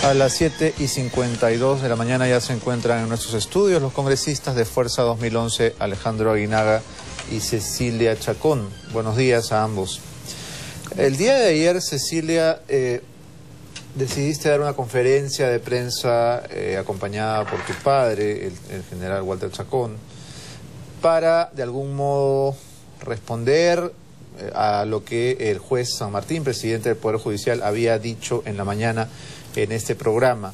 A las 7:52 de la mañana ya se encuentran en nuestros estudios los congresistas de Fuerza 2011, Alejandro Aguinaga y Cecilia Chacón. Buenos días a ambos. El día de ayer, Cecilia, decidiste dar una conferencia de prensa acompañada por tu padre, el general Walter Chacón, para de algún modo responder a lo que el juez San Martín, presidente del Poder Judicial, había dicho en la mañana en este programa.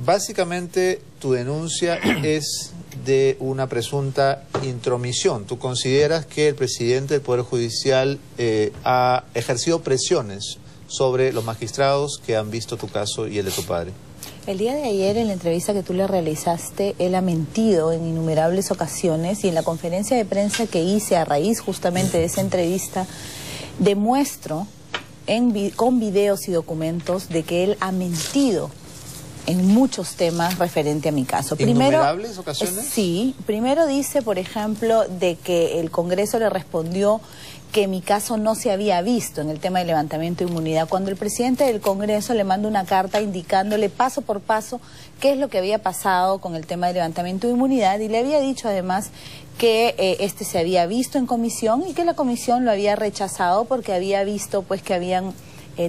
Básicamente tu denuncia es de una presunta intromisión. ¿Tú consideras que el presidente del Poder Judicial ha ejercido presiones sobre los magistrados que han visto tu caso y el de tu padre? El día de ayer, en la entrevista que tú le realizaste, él ha mentido en innumerables ocasiones, y en la conferencia de prensa que hice a raíz justamente de esa entrevista, demuestro con videos y documentos de que él ha mentido en muchos temas referente a mi caso. ¿Innumerables ocasiones? Sí. Primero dice, por ejemplo, de que el Congreso le respondió que mi caso no se había visto en el tema de levantamiento de inmunidad, cuando el presidente del Congreso le manda una carta indicándole paso por paso qué es lo que había pasado con el tema de levantamiento de inmunidad, y le había dicho además que este se había visto en comisión y que la comisión lo había rechazado porque había visto pues que habían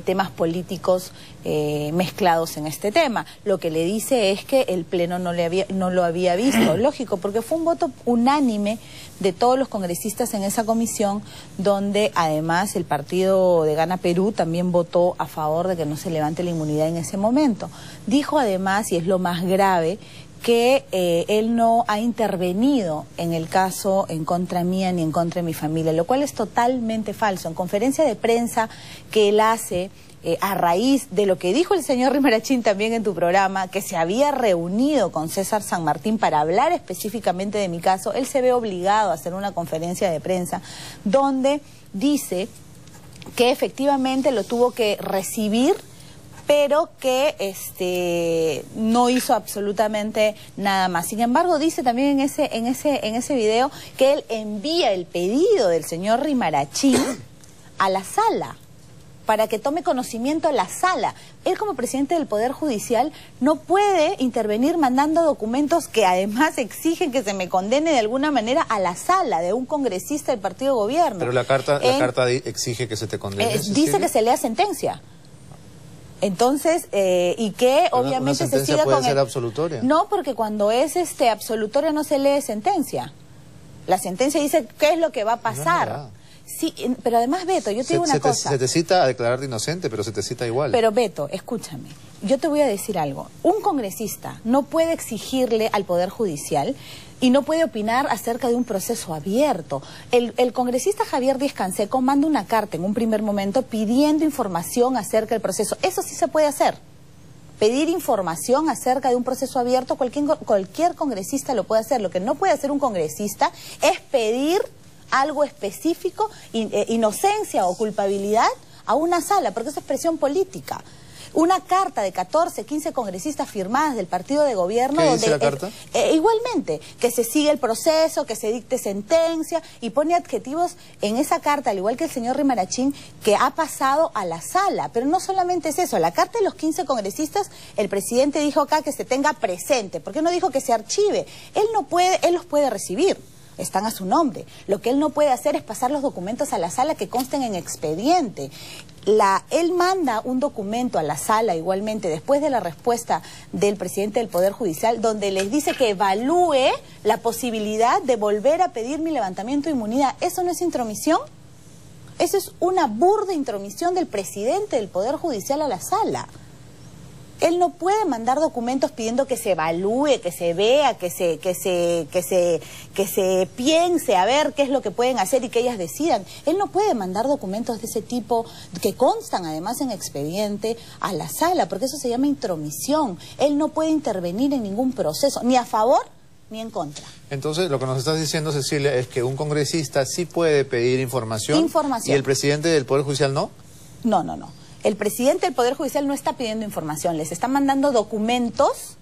temas políticos mezclados en este tema. Lo que le dice es que el Pleno no lo había visto, lógico, porque fue un voto unánime de todos los congresistas en esa comisión, donde además el partido de Gana Perú también votó a favor de que no se levante la inmunidad en ese momento. Dijo además, y es lo más grave, que él no ha intervenido en el caso en contra mía ni en contra de mi familia, lo cual es totalmente falso. En conferencia de prensa que él hace a raíz de lo que dijo el señor Rimarachín también en tu programa, que se había reunido con César San Martín para hablar específicamente de mi caso, él se ve obligado a hacer una conferencia de prensa donde dice que efectivamente lo tuvo que recibir, pero que no hizo absolutamente nada más. Sin embargo, dice también en ese video que él envía el pedido del señor Rimarachín a la sala, para que tome conocimiento a la sala. Él, como presidente del Poder Judicial, no puede intervenir mandando documentos que además exigen que se me condene de alguna manera a la sala de un congresista del partido de gobierno. Pero la carta exige que se te condene. Dice que se lea sentencia. Entonces, y que obviamente se siga con... ¿Una sentencia puede ser absolutoria? No, porque cuando es absolutoria no se lee sentencia. La sentencia dice qué es lo que va a pasar. Sí, pero además, Beto, yo te digo una cosa. Se te cita a declararte inocente, pero se te cita igual. Pero Beto, escúchame, yo te voy a decir algo. Un congresista no puede exigirle al Poder Judicial y no puede opinar acerca de un proceso abierto. El congresista Javier Díaz-Canseco manda una carta en un primer momento pidiendo información acerca del proceso. Eso sí se puede hacer. Pedir información acerca de un proceso abierto, cualquier congresista lo puede hacer. Lo que no puede hacer un congresista es pedir algo específico, inocencia o culpabilidad a una sala, porque eso es presión política. Una carta de 14, 15 congresistas firmadas del partido de gobierno. ¿Qué dice la carta? Igualmente, que se siga el proceso, que se dicte sentencia, y pone adjetivos en esa carta, al igual que el señor Rimarachín, que ha pasado a la sala. Pero no solamente es eso, la carta de los 15 congresistas, el presidente dijo acá que se tenga presente. ¿Por qué no dijo que se archive? Él los puede recibir. Están a su nombre. Lo que él no puede hacer es pasar los documentos a la sala que consten en expediente. Él manda un documento a la sala igualmente después de la respuesta del presidente del Poder Judicial, donde les dice que evalúe la posibilidad de volver a pedir mi levantamiento de inmunidad. ¿Eso no es intromisión? Eso es una burda intromisión del presidente del Poder Judicial a la sala. Él no puede mandar documentos pidiendo que se evalúe, que se vea, que se piense a ver qué es lo que pueden hacer y que ellas decidan. Él no puede mandar documentos de ese tipo, que constan además en expediente, a la sala, porque eso se llama intromisión. Él no puede intervenir en ningún proceso, ni a favor ni en contra. Entonces, lo que nos estás diciendo, Cecilia, es que un congresista sí puede pedir información. ¿Y el presidente del Poder Judicial no? No. El presidente del Poder Judicial no está pidiendo información, les está mandando documentos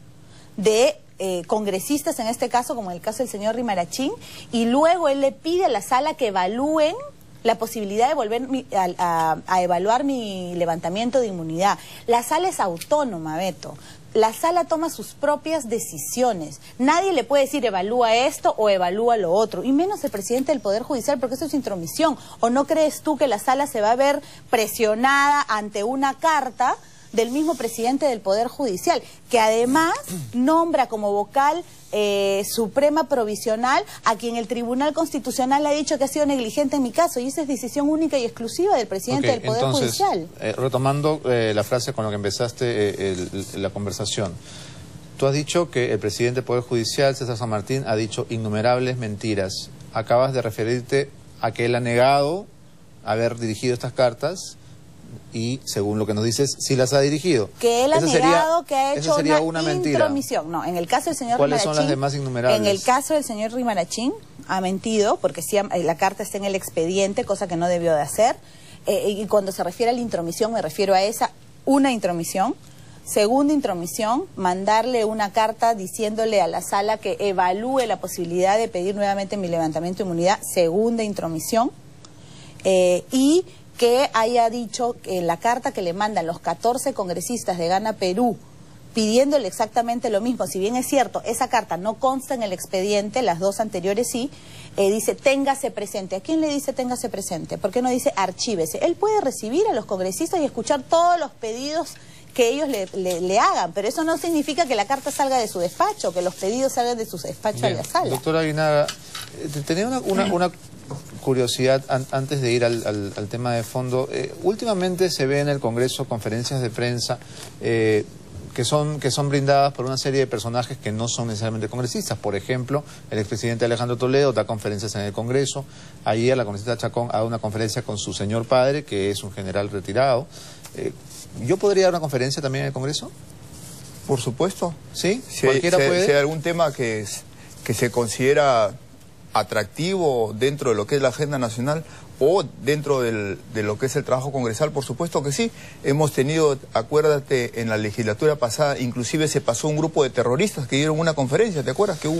de congresistas, en este caso, como en el caso del señor Rimarachín, y luego él le pide a la sala que evalúen la posibilidad de volver a evaluar mi levantamiento de inmunidad. La sala es autónoma, Beto. La sala toma sus propias decisiones. Nadie le puede decir evalúa esto o evalúa lo otro, y menos el presidente del Poder Judicial, porque eso es intromisión. ¿O no crees tú que la sala se va a ver presionada ante una carta del mismo presidente del Poder Judicial, que además nombra como vocal suprema provisional a quien el Tribunal Constitucional ha dicho que ha sido negligente en mi caso, y esa es decisión única y exclusiva del presidente del Poder Judicial? Retomando la frase con la que empezaste la conversación, tú has dicho que el presidente del Poder Judicial, César San Martín, ha dicho innumerables mentiras. Acabas de referirte a que él ha negado haber dirigido estas cartas, y según lo que nos dices, sí las ha dirigido. Que él ha negado que ha hecho una intromisión. No, en el caso del señor ¿Cuáles Rimarachín, son las demás innumerables? En el caso del señor Rimarachín ha mentido, porque sí, la carta está en el expediente, cosa que no debió de hacer. Y cuando se refiere a la intromisión, me refiero a una intromisión. Segunda intromisión, mandarle una carta diciéndole a la sala que evalúe la posibilidad de pedir nuevamente mi levantamiento de inmunidad. Segunda intromisión. Y que haya dicho que la carta que le mandan los 14 congresistas de Gana Perú pidiéndole exactamente lo mismo, si bien es cierto, esa carta no consta en el expediente, las dos anteriores sí, dice téngase presente. ¿A quién le dice téngase presente? ¿Por qué no dice archívese? Él puede recibir a los congresistas y escuchar todos los pedidos que ellos le hagan, pero eso no significa que la carta salga de su despacho, que los pedidos salgan de su despacho a la sala. Doctora Aguinaga, tenía una curiosidad antes de ir al tema de fondo. Últimamente se ve en el Congreso conferencias de prensa que son brindadas por una serie de personajes que no son necesariamente congresistas. Por ejemplo, el expresidente Alejandro Toledo da conferencias en el Congreso. Ayer la congresista Chacón ha dado una conferencia con su señor padre, que es un general retirado. ¿Yo podría dar una conferencia también en el Congreso? Por supuesto. ¿Sí? ¿Cualquiera puede? Si hay algún tema que se considera atractivo dentro de lo que es la agenda nacional o dentro de lo que es el trabajo congresal, por supuesto que sí. Hemos tenido, acuérdate, en la legislatura pasada, inclusive se pasó un grupo de terroristas que dieron una conferencia, ¿te acuerdas? Que hubo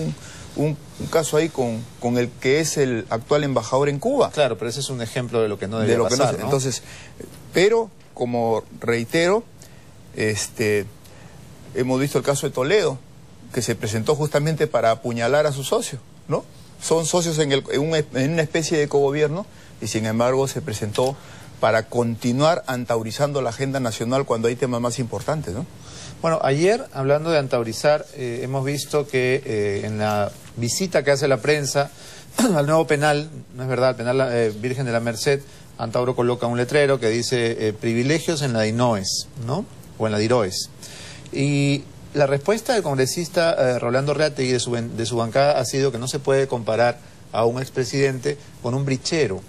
un caso ahí con el que es el actual embajador en Cuba. Claro, pero ese es un ejemplo de lo que no debería pasar, ¿no? Entonces, pero, como reitero, hemos visto el caso de Toledo, que se presentó justamente para apuñalar a su socio, ¿no? Son socios en una especie de cogobierno, y sin embargo se presentó para continuar antaurizando la agenda nacional cuando hay temas más importantes, ¿no? Bueno, ayer, hablando de antaurizar, hemos visto que en la visita que hace la prensa al nuevo penal, no es verdad, el penal Virgen de la Merced, Antauro coloca un letrero que dice privilegios en la DINOES, ¿no? O en la DIROES. Y la respuesta del congresista Rolando Reategui de su bancada ha sido que no se puede comparar a un expresidente con un brichero.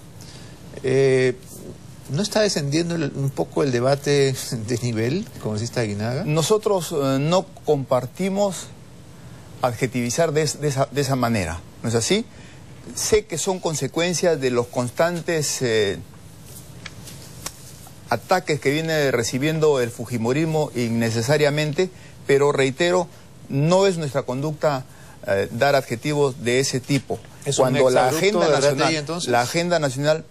¿No está descendiendo un poco el debate de nivel, congresista Aguinaga? Nosotros no compartimos adjetivizar de esa manera, ¿no es así? Sé que son consecuencias de los constantes ataques que viene recibiendo el fujimorismo innecesariamente, pero reitero, no es nuestra conducta dar adjetivos de ese tipo. Cuando la agenda nacional,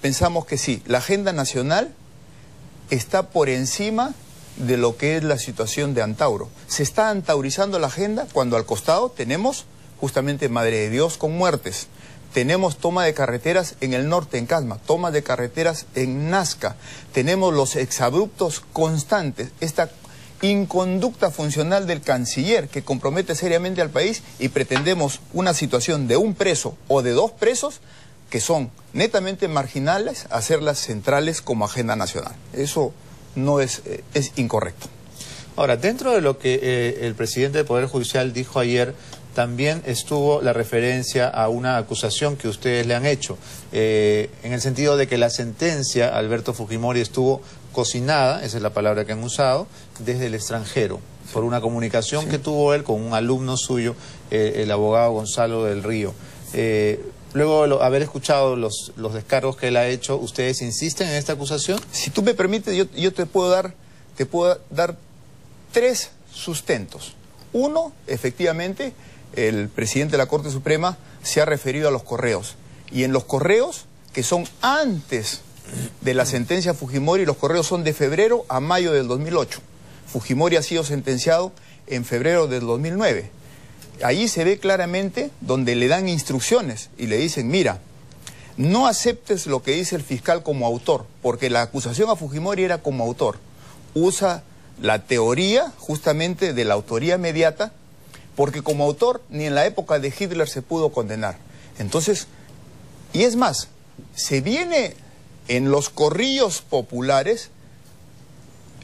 pensamos que sí, la agenda nacional está por encima de lo que es la situación de Antauro. Se está antaurizando la agenda cuando al costado tenemos justamente Madre de Dios con muertes. Tenemos toma de carreteras en el norte, en Casma, toma de carreteras en Nazca. Tenemos los exabruptos constantes, esta inconducta funcional del canciller que compromete seriamente al país, y pretendemos una situación de un preso o de dos presos que son netamente marginales, hacerlas centrales como agenda nacional. Eso no es incorrecto. Ahora, dentro de lo que el presidente del Poder Judicial dijo ayer, también estuvo la referencia a una acusación que ustedes le han hecho, en el sentido de que la sentencia, Alberto Fujimori, estuvo cocinada, esa es la palabra que han usado, desde el extranjero, por una comunicación que tuvo él con un alumno suyo, el abogado Gonzalo del Río. Luego de haber escuchado los descargos que él ha hecho, ¿ustedes insisten en esta acusación? Si tú me permites, yo te puedo dar tres sustentos. Uno, efectivamente, el presidente de la Corte Suprema se ha referido a los correos. Y en los correos que son antes de la sentencia Fujimori. Los correos son de febrero a mayo del 2008. Fujimori ha sido sentenciado en febrero del 2009. Allí se ve claramente donde le dan instrucciones y le dicen, mira, no aceptes lo que dice el fiscal como autor, porque la acusación a Fujimori era como autor. Usa la teoría justamente de la autoría inmediata, porque como autor ni en la época de Hitler se pudo condenar. Entonces, y es más, se viene en los corrillos populares,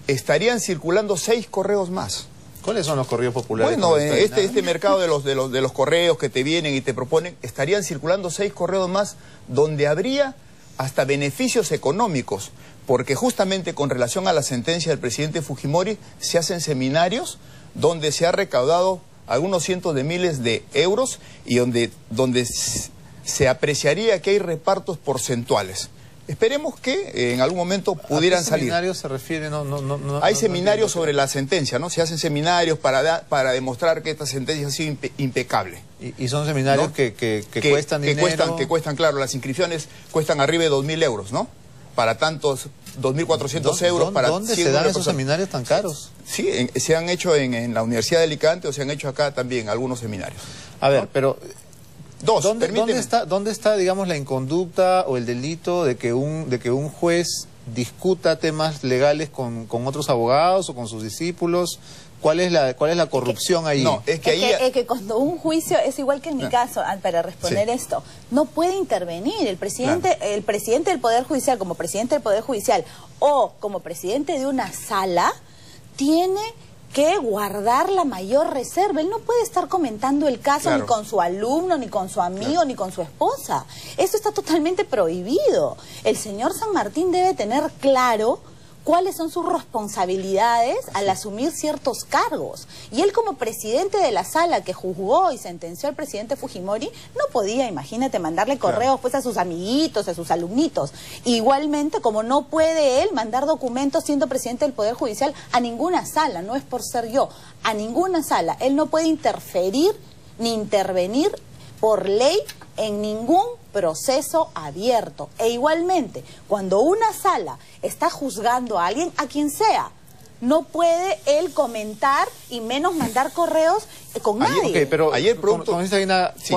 estarían circulando 6 correos más. ¿Cuáles son los correos populares? Bueno, en este mercado de los correos que te vienen y te proponen, estarían circulando 6 correos más donde habría hasta beneficios económicos, porque justamente con relación a la sentencia del presidente Fujimori se hacen seminarios donde se ha recaudado algunos cientos de miles de euros y donde se apreciaría que hay repartos porcentuales. Esperemos que en algún momento pudieran salir. ¿A qué seminarios se refiere? Hay seminarios sobre la sentencia, ¿no? Se hacen seminarios para demostrar que esta sentencia ha sido impecable. ¿Y son seminarios, ¿no?, que cuestan dinero? Que cuestan, claro, las inscripciones cuestan arriba de 2.000 euros, ¿no? Para tantos, 2.400 euros para... ¿Dónde se dan esos seminarios tan caros? Sí, se han hecho en la Universidad de Alicante o se han hecho acá también algunos seminarios. A ver, ¿no? Pero... ¿Dónde está, digamos, la inconducta o el delito de que un juez discuta temas legales con otros abogados o con sus discípulos? ¿Cuál es la corrupción ahí? No, es que cuando un juicio, es igual que en mi caso, para responder esto, no puede intervenir el presidente, claro. El presidente del Poder Judicial, como presidente del Poder Judicial o como presidente de una sala, tiene que guardar la mayor reserva. Él no puede estar comentando el caso, claro, ni con su alumno, ni con su amigo, claro, ni con su esposa. Esto está totalmente prohibido. El señor San Martín debe tener claro cuáles son sus responsabilidades al asumir ciertos cargos. Y él, como presidente de la sala que juzgó y sentenció al presidente Fujimori, no podía, imagínate, mandarle correos, claro, pues a sus amiguitos, a sus alumnitos. Igualmente, como no puede él mandar documentos siendo presidente del Poder Judicial a ninguna sala, no es por ser yo, a ninguna sala. Él no puede interferir ni intervenir por ley en ningún proceso abierto. E igualmente, cuando una sala está juzgando a alguien, a quien sea, no puede él comentar y menos mandar correos con nadie. Okay, pero ayer producto... Sí.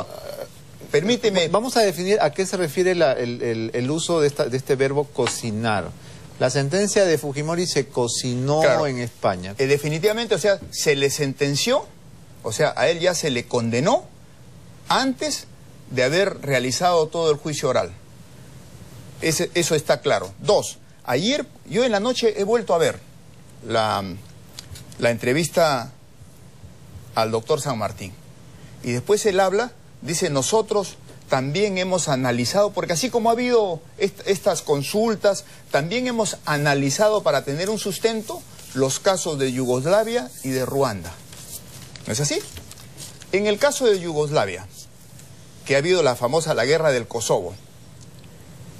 Permíteme. Vamos a definir a qué se refiere el uso de este verbo cocinar. La sentencia de Fujimori se cocinó, claro, en España. Definitivamente, o sea, se le sentenció, o sea, a él ya se le condenó antes de haber realizado todo el juicio oral. Eso está claro. 2, ayer yo en la noche he vuelto a ver la entrevista al doctor San Martín. Y después él habla, dice, nosotros también hemos analizado, porque así como ha habido estas consultas, también hemos analizado para tener un sustento los casos de Yugoslavia y de Ruanda. ¿No es así? En el caso de Yugoslavia, que ha habido la guerra del Kosovo,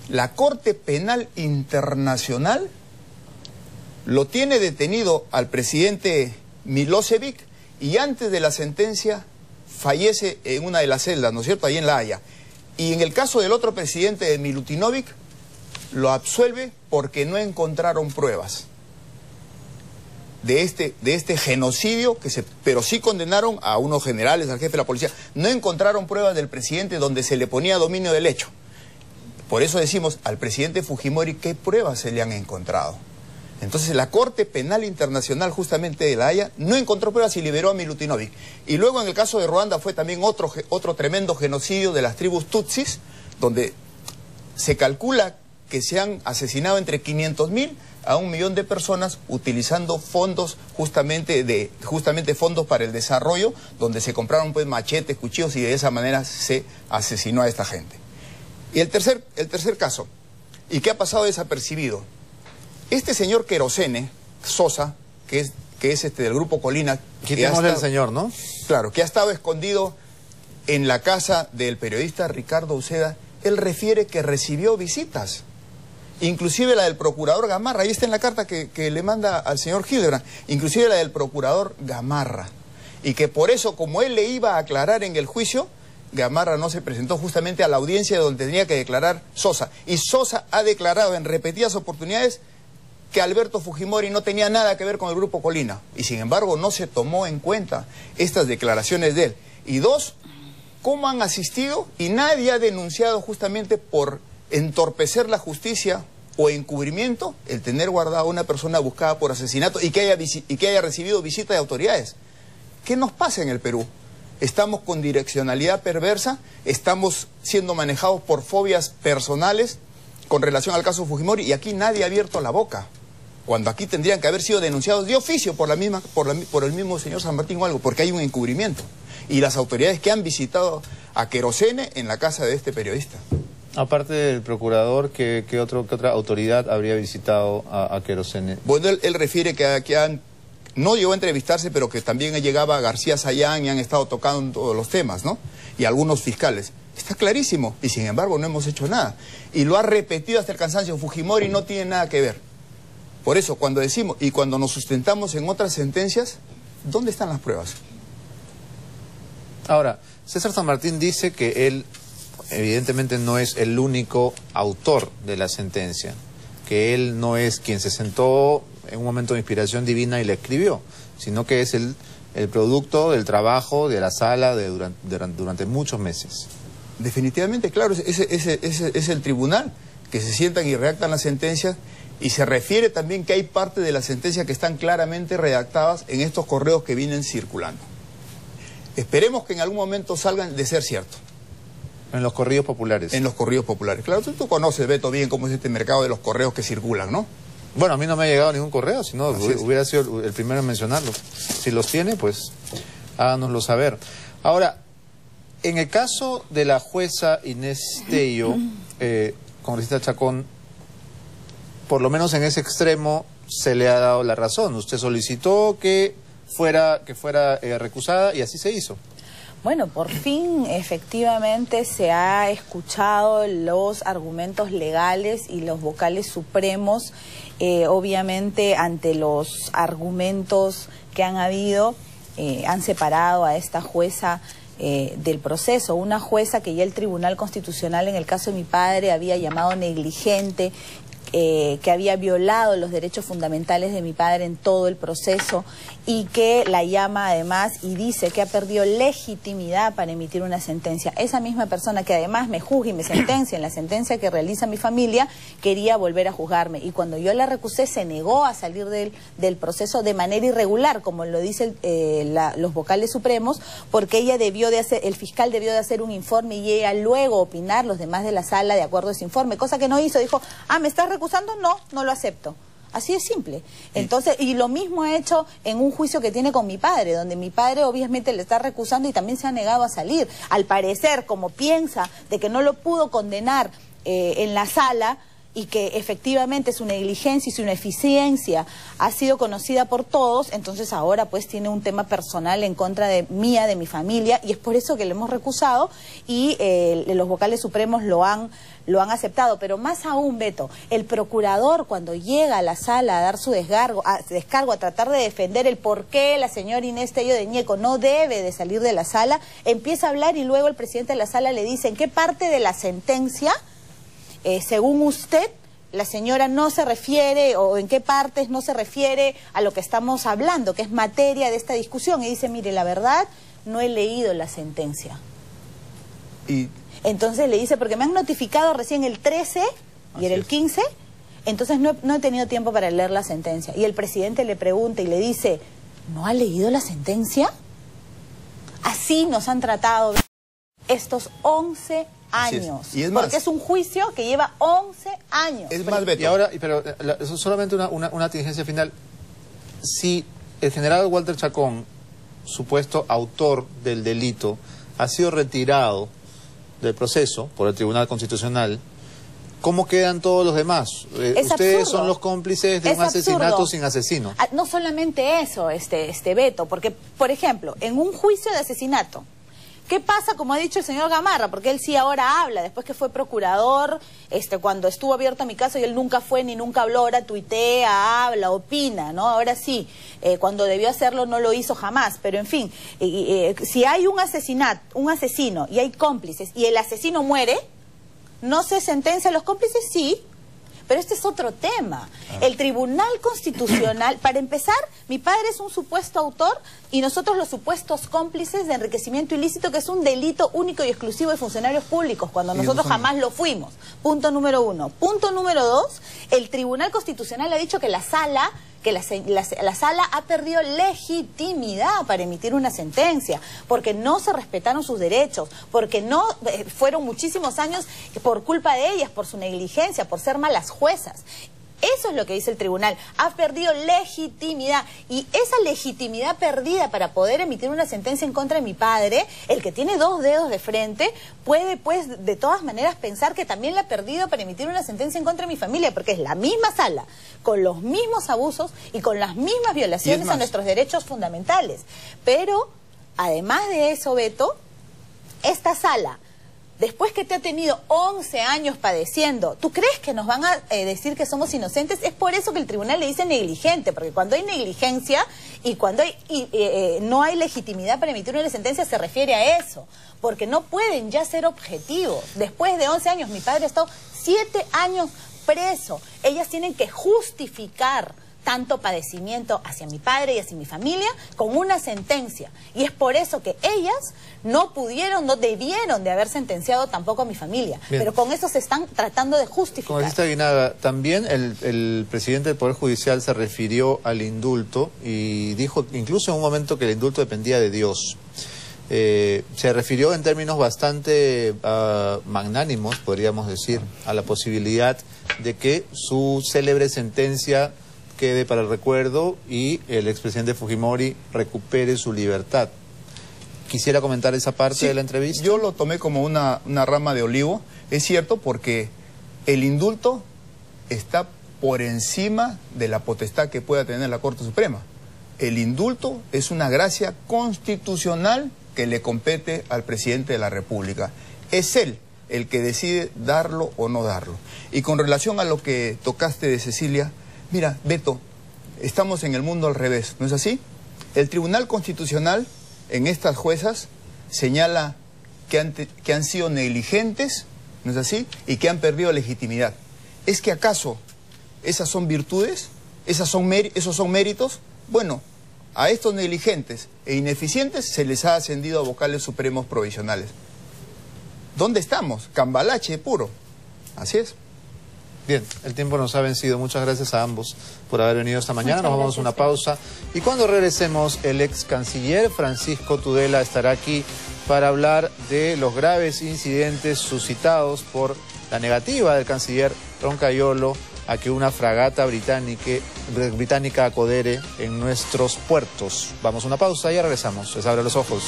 la Corte Penal Internacional lo tiene detenido al presidente Milosevic y antes de la sentencia fallece en una de las celdas, ¿no es cierto?, ahí en La Haya. Y en el caso del otro presidente, de Milutinovic, lo absuelve porque no encontraron pruebas de este genocidio, pero sí condenaron a unos generales, al jefe de la policía. No encontraron pruebas del presidente donde se le ponía dominio del hecho. Por eso decimos, al presidente Fujimori, ¿qué pruebas se le han encontrado? Entonces la Corte Penal Internacional justamente de La Haya no encontró pruebas y liberó a Milutinovic. Y luego en el caso de Ruanda fue también otro tremendo genocidio de las tribus Tutsis, donde se calcula que se han asesinado entre 500.000 a 1 millón de personas utilizando fondos justamente fondos para el desarrollo, donde se compraron pues machetes, cuchillos y de esa manera se asesinó a esta gente. Y el tercer caso, y que ha pasado desapercibido, este señor Querosene Sosa, que es del Grupo Colina, quitémosle al señor, ¿no? Claro, que ha estado escondido en la casa del periodista Ricardo Uceda, él refiere que recibió visitas. Inclusive la del procurador Gamarra, ahí está en la carta que le manda al señor Hildebrand, inclusive la del procurador Gamarra, y que por eso, como él le iba a aclarar en el juicio, Gamarra no se presentó justamente a la audiencia donde tenía que declarar Sosa. Y Sosa ha declarado en repetidas oportunidades que Alberto Fujimori no tenía nada que ver con el Grupo Colina. Y sin embargo no se tomó en cuenta estas declaraciones de él. Y dos, ¿cómo han asistido? Y nadie ha denunciado justamente por entorpecer la justicia o encubrimiento el tener guardada a una persona buscada por asesinato y que haya recibido visita de autoridades. ¿Qué nos pasa en el Perú? Estamos con direccionalidad perversa, estamos siendo manejados por fobias personales con relación al caso Fujimori y aquí nadie ha abierto la boca. Cuando aquí tendrían que haber sido denunciados de oficio por el mismo señor San Martín o algo, porque hay un encubrimiento. Y las autoridades que han visitado a Querosene en la casa de este periodista. Aparte del procurador, ¿qué otra autoridad habría visitado a Querosene? Bueno, él refiere que no llegó a entrevistarse, pero que también llegaba García Sayán y han estado tocando todos los temas, ¿no? Y algunos fiscales. Está clarísimo, y sin embargo no hemos hecho nada. Y lo ha repetido hasta el cansancio, Fujimori no tiene nada que ver. Por eso, cuando decimos, y cuando nos sustentamos en otras sentencias, ¿dónde están las pruebas? Ahora, César San Martín dice que él evidentemente no es el único autor de la sentencia, que él no es quien se sentó en un momento de inspiración divina y la escribió, sino que es el producto del trabajo de la sala durante muchos meses. Definitivamente, claro, es el tribunal que se sientan y redactan las sentencias y se refiere también que hay parte de la sentencia que están claramente redactadas en estos correos que vienen circulando. Esperemos que en algún momento salgan de ser cierto. En los correos populares. En los correos populares. Claro, tú conoces, Beto, bien cómo es este mercado de los correos que circulan, ¿no? Bueno, a mí no me ha llegado ningún correo, si no hubiera sido el primero en mencionarlo. Si los tiene, pues háganoslo saber. Ahora, en el caso de la jueza Inés Tello, congresista Chacón, por lo menos en ese extremo se le ha dado la razón. Usted solicitó que fuera recusada y así se hizo. Bueno, por fin efectivamente se ha escuchado los argumentos legales y los vocales supremos, obviamente ante los argumentos que han habido, han separado a esta jueza del proceso, una jueza que ya el Tribunal Constitucional en el caso de mi padre había llamado negligente, que había violado los derechos fundamentales de mi padre en todo el proceso y que la llama además y dice que ha perdido legitimidad para emitir una sentencia. Esa misma persona que además me juzga y me sentencia en la sentencia que realiza mi familia, quería volver a juzgarme. Y cuando yo la recusé, se negó a salir del proceso de manera irregular, como lo dicen los vocales supremos, porque ella el fiscal debió de hacer un informe y ella luego opinar, los demás de la sala, de acuerdo a ese informe, cosa que no hizo. Dijo, ¿me estás recusando? No lo acepto. Así de simple. Entonces, y lo mismo ha hecho en un juicio que tiene con mi padre, donde mi padre obviamente le está recusando y también se ha negado a salir. Al parecer, como piensa de que no lo pudo condenar en la sala y que efectivamente su negligencia y su ineficiencia ha sido conocida por todos, entonces ahora pues tiene un tema personal en contra de mi familia, y es por eso que le hemos recusado y los vocales supremos lo han aceptado. Pero más aún, Beto, el procurador cuando llega a la sala a dar su descargo, a tratar de defender el por qué la señora Inés Tello de Ñeco no debe de salir de la sala, empieza a hablar y luego el presidente de la sala le dice en qué parte de la sentencia, según usted, la señora no se refiere, o en qué partes no se refiere a lo que estamos hablando, que es materia de esta discusión. Y dice, mire, la verdad, no he leído la sentencia. Y entonces le dice, porque me han notificado recién el 13 y era el 15, entonces no he tenido tiempo para leer la sentencia. Y el presidente le pregunta y le dice, ¿no ha leído la sentencia? Así nos han tratado estos 11 años. Y es más, porque es un juicio que lleva 11 años. Es más, Beto. Y ahora, pero solamente una tingencia final. Si el general Walter Chacón, supuesto autor del delito, ha sido retirado del proceso por el Tribunal Constitucional, ¿cómo quedan todos los demás? Ustedes absurdo. Son los cómplices de un asesinato sin asesino. No solamente eso, Beto, porque, por ejemplo, en un juicio de asesinato, ¿Qué pasa, como ha dicho el señor Gamarra? Porque él sí ahora habla, después que fue procurador, cuando estuvo abierto mi caso y él nunca fue ni nunca habló, ahora tuitea, habla, opina, ¿no? Ahora sí, cuando debió hacerlo no lo hizo jamás, pero en fin, si hay un asesino y hay cómplices y el asesino muere, ¿no se sentencia a los cómplices? Sí. Pero este es otro tema. El Tribunal Constitucional, para empezar, mi padre es un supuesto autor y nosotros los supuestos cómplices de enriquecimiento ilícito, que es un delito único y exclusivo de funcionarios públicos, cuando nosotros jamás lo fuimos. Punto número 1. Punto número 2, el Tribunal Constitucional ha dicho que la sala ha perdido legitimidad para emitir una sentencia, porque no se respetaron sus derechos, porque no fueron muchísimos años por culpa de ellas, por su negligencia, por ser malas juezas. Eso es lo que dice el tribunal. Ha perdido legitimidad. Y esa legitimidad perdida para poder emitir una sentencia en contra de mi padre, el que tiene 2 dedos de frente, puede, pues, de todas maneras pensar que también la ha perdido para emitir una sentencia en contra de mi familia, porque es la misma sala, con los mismos abusos y con las mismas violaciones a nuestros derechos fundamentales. Pero, además de eso, Beto, esta sala, después que te ha tenido 11 años padeciendo, ¿tú crees que nos van a decir que somos inocentes? Es por eso que el tribunal le dice negligente, porque cuando hay negligencia y cuando no hay legitimidad para emitir una sentencia se refiere a eso, porque no pueden ya ser objetivos. Después de 11 años, mi padre ha estado 7 años preso. Ellas tienen que justificar tanto padecimiento hacia mi padre y hacia mi familia con una sentencia. Y es por eso que ellas no debieron de haber sentenciado tampoco a mi familia. Bien. Pero con eso se están tratando de justificar. Congresista Aguinaga, también el presidente del Poder Judicial se refirió al indulto y dijo incluso en un momento que el indulto dependía de Dios. Se refirió en términos bastante magnánimos, podríamos decir, a la posibilidad de que su célebre sentencia quede para el recuerdo y el expresidente Fujimori recupere su libertad. ¿Quisiera comentar esa parte de la entrevista? Yo lo tomé como una rama de olivo. Es cierto, porque el indulto está por encima de la potestad que pueda tener la Corte Suprema. El indulto es una gracia constitucional que le compete al presidente de la República. Es él el que decide darlo o no darlo. Y con relación a lo que tocaste de Cecilia, mira, Beto, estamos en el mundo al revés, ¿no es así? El Tribunal Constitucional, en estas juezas, señala que han sido negligentes, ¿no es así? Y que han perdido legitimidad. ¿Es que acaso esas son virtudes? ¿Esos son méritos? Bueno, a estos negligentes e ineficientes se les ha ascendido a vocales supremos provisionales. ¿Dónde estamos? Cambalache puro. Así es. Bien, el tiempo nos ha vencido. Muchas gracias a ambos por haber venido esta mañana. Nos vamos a una pausa. Y cuando regresemos, el ex canciller Francisco Tudela estará aquí para hablar de los graves incidentes suscitados por la negativa del canciller Roncaiolo a que una fragata británica acodere en nuestros puertos. Vamos a una pausa y ya regresamos. Les abre los ojos.